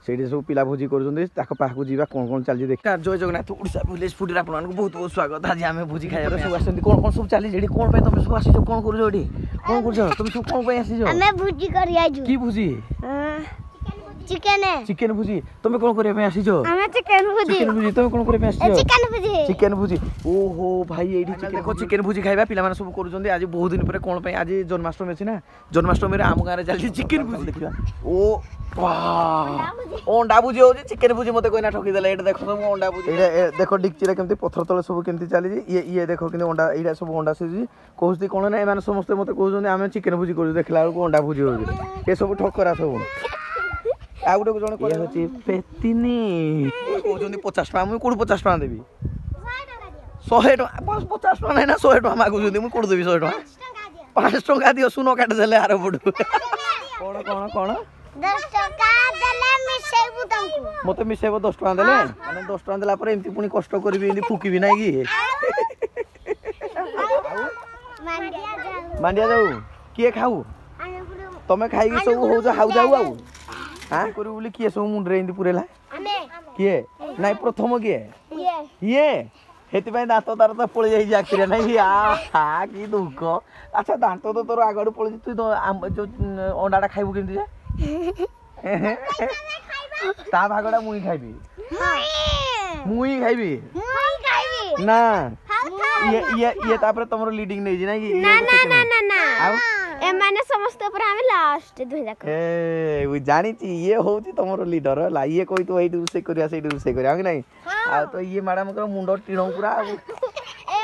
से सब पिला भोजी कर जीवा कौन कौन चलती देखा जय जगन्नाथ ओडिशा विलेज फूड रे आपन बहुत बहुत स्वागत आज आम भोजी खाଇବା सब आसନ୍ତି कौन सब चली जेडी कौन पे तुम सब आसी कौन कर जोडी कौन कर तुम सब कौन पे आसी जो हमें भोजी कर आजू की भोजी चिकन है चिकन भोजी तुम कौन करे पे आसी जो हमें चिकन भोजी तुम कौन करे पे आसी जो चिकन भोजी ओहो भाई एडी देखो चिकन भोजी खाଇବା पिला माने सब करूछन्ती आज बहुत दिन पर कौन पे आज जन्माष्टमी अछि ना जन्माष्टमी रे आम गारे चलती चिकन भोजी देखिबा ओ अंडा भुजी हो चिकेन भुजी मत कोई ना ठकी देले एटा देखो सब अंडा भुजी एटा देखो डिक्ची रे केमती पत्थर तले सब केमती चली ये देखो कि अंडा एटा सब अंडा से कहउती कोन ना माने समस्त मते कहउछन आमे चिकेन भुजी करू देखला को अंडा भुजी हो ए सब ठकरा सब आ गुटे को जण कोइ होची पेतिनी कहउछन 50 टका मु कोड 50 टका देबी 100 टका 50 टका ना 100 टका मागु जदी मु कोड देबी 100 टका 5 टका दियो सुनो काट देले आर बडू कोन कोन कोन 10 टका देले मिसेबु तुमको मते मिसेबो 10 टका देले माने 10 टका देला पर एमती पुनी कष्ट करबी एंदी फुकीबी नै की मांडिया जाऊ किए खाऊ तमे खाई के सब हो जा हाउ जाऊ आउ हां करू बोली किए सब मुंड रे एंदी पुरेला किए नै प्रथम किए ये हेति पय दांत तार त पळी जाई जाकरिया नै आ की दुख अच्छा दांत तो तोर आगड पळी तू तो जो अंडाटा खाइबु केमती जे ता भागड़ा मुई खाइबी मुई खाइबी ना ये तापर तमरो लीडिंग नै जी ना कि ना ए माने समस्त पर हम लास्ट दुहिला ए वो जानी छी ये होती तमरो लीडर ला ये कोई तो एई से करिया कि नहीं आ तो ये मैडम को मुंडो टीणो पूरा ए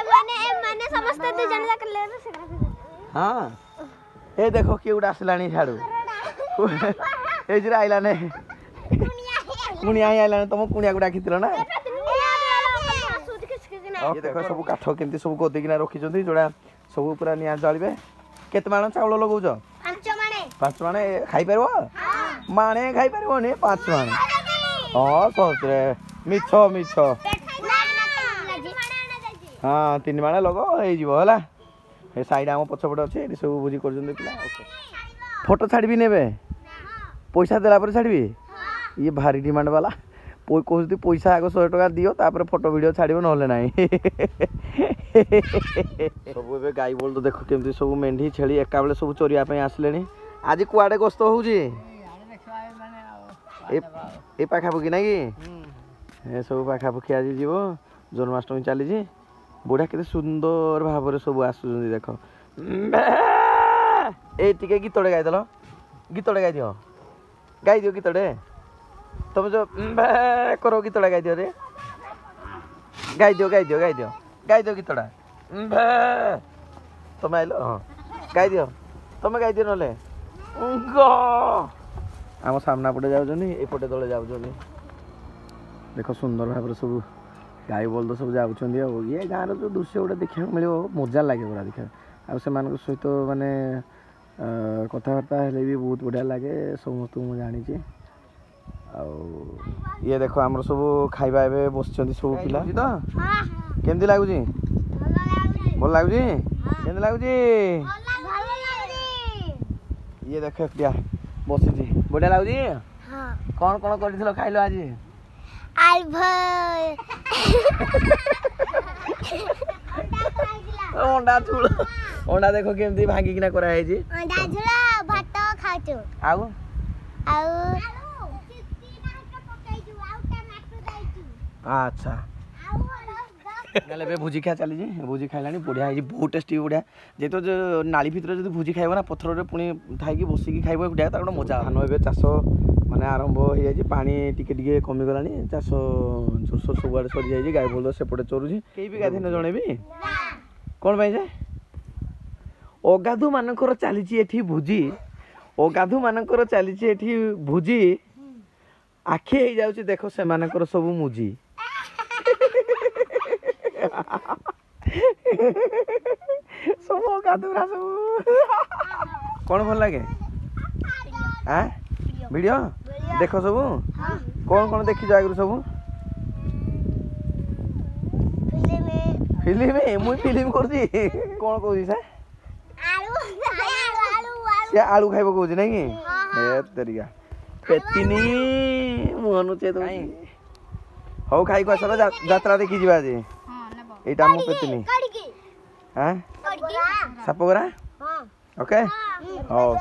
माने समस्त तू जानला कर ले हां ए देखो केउडा असलानी छाडू ए जरा आइला ने कुनिया आइला ने तुम कुनिया गुडा खितिलो ना ये देखो सब काठ केमती सब गोदी किना रखी जंती जोडा सब पूरा निया जळबे केत माण चावल लगौ छ 5 माणे खाइ परबो माणे खाइ परबो ने 5 माणे हां सोचरे मिछो हां 3 माणे लगो हे जीवो हला ए साइड आम पछपट अछि एडी सब बुझी कर जंती पिला ओके फोटो छाड़बी नेबे पैसा देला पर छाड़बी ये भारी डिमांड वाला कहती पैसा आग 100 टका दियो तापर फोटो वीडियो छाड़िबो नहले नाही सब एबे गाई बोल तो देखो केमती सब मेंढी छेली एका बेले सब चोरिया पे आसलेनी आज कुआडे गस्त होउजी ए पाखा पकी ना कि ए सब पाखा पकी आज जीवो जन्माष्टमी चली जी बुढ़ा केते सुंदर भाबरे सब आसुजंदी देखो ए टिके गीतड़े गाई दलो गीतड़े गाई दियो गीतड़े तुम जो करो गीतड़ा गाई दियो रे गाई दियो गीतड़ा तुम आइलो हां गाई दियो तुम गाई दियो नले आम सामना पटे जाउजनी ए पटे तळे जाउजनी देखो सुंदर भाबरे सब गाई बोल तो सब जाउछंदी ये गाँ रो जो दृश्य गोटे देखा मिलो मजा लगे गोड़ा देखा आ से मान सहित माने कथबार्ता हेले भी बहुत बढ़िया लगे समस्त मु जानी छी ये देखो आमर सब खाइबा एबे बसचंदी सब पिला तो केमती लागुजी भल लागुजी केमती लागुजी ये देखो एकटिया बसी जी बढ़िया लागुजी हां कौन कौन करिथिलो खाइलो आज आल भाई अंडा झुल अंडा देखो केमती भांगी किना करा है जी अंडा झुला भात खाचो आउ अच्छा गले भोजी खा चली भोजी खाइलानी बढ़िया है बहुत टेस्टी बढ़िया जे तो जो नाली भीतर जो भोजी खाइबो ना पत्थर रे पुनी थाई बसिकी खाइबो गुडा तार मजा धान एबे चाष माने आरंभ हो जाई पानी टिके टिके कमी गलानी चाष जोरसोर सब आड़े सरी जाई गाय बोल सेपटे चोरुजी केई भी गाधी न जणेबी कोन भाई जे ओगाधु मानकर चलीची एठी भोजी ओगाधु मानकर चलीची एठी भोजी आखि हो जाउची देखो से मानकर सब मुजी सब गाधुरा सब कौन भल लगे हाँ वीडियो देखो सब कौन कौन देखी आगु सब फिल्म मुई फिल्म करছি कौन कहूँ से आलू खाइब कहूँ ना कि ए तरीका पेतिनी ମନୁଛେ ତ ହଉ ଖାଇକୁ ଆସ ଯାତ୍ରା ଦେଖି ଯିବା ଆଜି ଏଇଟା ମୁଁ ପେତିନି ହାଁ ସାପଗରା ଓକେ ହଉ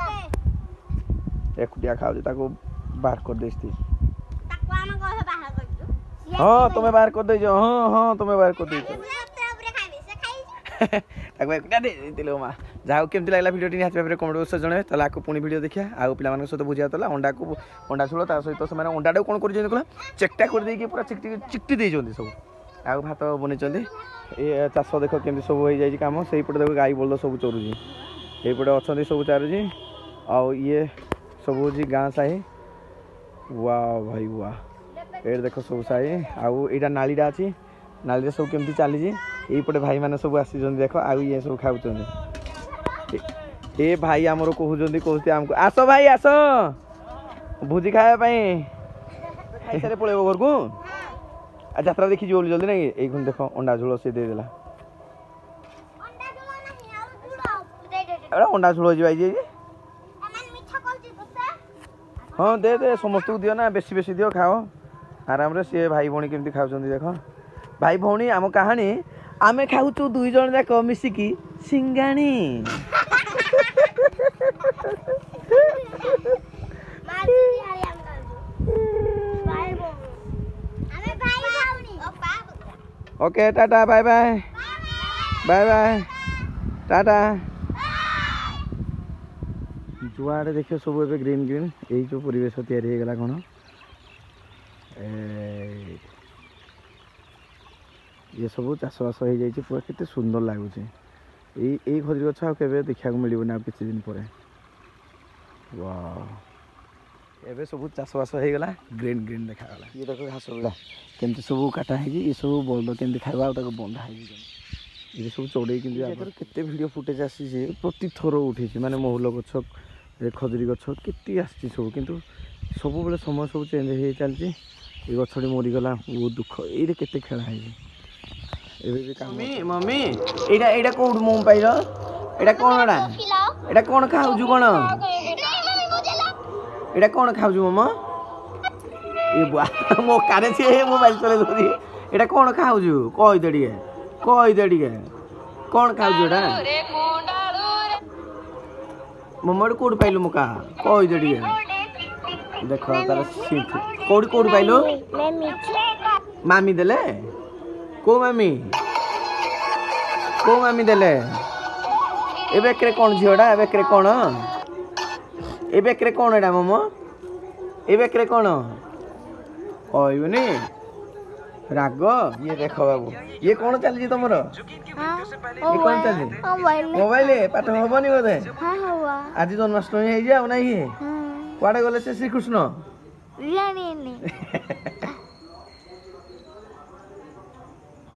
ଏକୁଟିଆ ଖାଉଛି ତାକୁ ବାହାର କରିଦେଇଛି ହଁ ତମେ ବାହାର କରିଦେଇଛ ହଁ ତମେ ବାହାର କରିଦେଇଛ ତାକୁ ଏକୁଟିଆ ଦେଇଥିଲେ ମା ଯାହା ହଉ କେମିତି ଲାଗିଲା ଭିଡ଼ିଓଟି ନିହାତି ଭାବରେ କମେଣ୍ଟ ବକ୍ସରେ ଜଣାଇବେ ତାହେଲେ ଆକୁ ପୁଣି ଭିଡ଼ିଓ ଦେଖିବା ଆଉ ପିଲାମାନଙ୍କ ସହିତ ବୁଝିବା ତାହେଲେ ଅଣ୍ଡା ଝୋଳ ତା ସହିତ ସେମାନେ ଅଣ୍ଡାଟାକୁ କ'ଣ କରିଛନ୍ତି କହିଲା ଚେକଟା କରିଦେଇକି ପୁରା ଚିକଟି ଦେଇଛନ୍ତି ସବୁ ଆଉ ଭାତ ବନେଇଛନ୍ତି ଏ ଚାଷ ଦେଖ କେମିତି ସବୁ ହେଇଯାଇଛି କାମ ସେଇପଟେ ଦେଖ ଗାଈ ବଳଦ ସବୁ ଚରୁଛି এইপଟେ ଅଛନ୍ତି ସବୁ ଚାରୁଛି ଆଉ ଇଏ ସବୁ ହେଉଛି ଗାଁ ସାହି ୱା ଭାଇ ୱା ଏଇଠି ଦେଖ ସବୁ ସାହି ଆଉ ଏଇଟା ନାଳିଟା ଅଛି ନାଳିରେ ସବୁ କେମିତି ଚାଲିଛି এইପଟେ ଭାଇମାନେ ସବୁ ଆସିଛନ୍ତି ଦେଖ ଆଉ ଇଏ ସବୁ ଖାଉଛନ୍ତି ଏ ଭାଇ ଆମର କହୁଛନ୍ତି ଆମକୁ ଆସ ଭାଇ ଆସ ଭୋଜି ଖାଇବା ପାଇଁ ଖାଇସାରେ ପଳେଇବ ଘରକୁ ଆଉ ଯାତ୍ରା ଦେଖି ଯିବ ବୋଲି ଜଲ୍ଦି ନାଇଁ ଏଇ ଖୁଣି ଦେଖ ଅଣ୍ଡା ଝୋଳ ସେ ଦେଇଦେଲା ଅଣ୍ଡା ଝୋଳ ଯିବା ହଁ ଦେ ସମସ୍ତଙ୍କୁ ଦିଅ ନା ବେଶୀ ବେଶୀ ଦିଅ ଖାଅ ଆରାମରେ ସିଏ ଭାଇ ଭଉଣୀ କେମିତି ଖାଉଛନ୍ତି ଦେଖ ଭାଇ ଭଉଣୀ ଆମ କାହାଣୀ ଆମେ ଖାଉଛୁ 2 ଜଣ ଯାକ ମିଶିକି ସିଙ୍ଗାଣି okay tata bye bye bye bye tata जुआड़े देखिए सब ए ग्रीन ग्रीन यही जो परिवेश या कौन ये सब चाषबास हो जाए पूरा केते सुंदर लगुच यही खजूर गछ आ देखा मिलना किसी दिन पर एबे सब चाषबास हो गला ग्रीन ग्रीन देखागला ये देख घास गुड़ा केमती सब काटा है ये सब बल्द केमती खावा बंधा ये सब चढ़े केते वीडियो फुटेज आसी प्रति थर उठी माने महुल गछ खजुरी गछ केते आसी सब किंतु सब बेले समय सब चेंज हो चलती ये गछटी मरीगला बहुत दुख ये केते खेला है मम्मी मम्मी एटा एटा कोड मो पाइल एटा कोन एटा कोन खाउजु कोन एटा कोन खाउजु मम्मा ए बुआ मो काने छे मोबाइल चले धरी एटा कोन खाउजु कहि दे दिए कोन खाउजु एटा मम्मा कोड पाइलु मुका कहि दे दिए देखो तार सिंथ कोड पाइलु मामी देले को मामी देले ए बेकरे कोन झियोडा ए बेकरे कोन एडा मम्मा ए बेकरे कोन कहबनी राग ये देख बाबू ये कौन चली तुमर ये कौन चली मोबाइल पाठ हबनी बोधे आज जन्माष्टमी हो जाओ ना कड़े गले से श्रीकृष्ण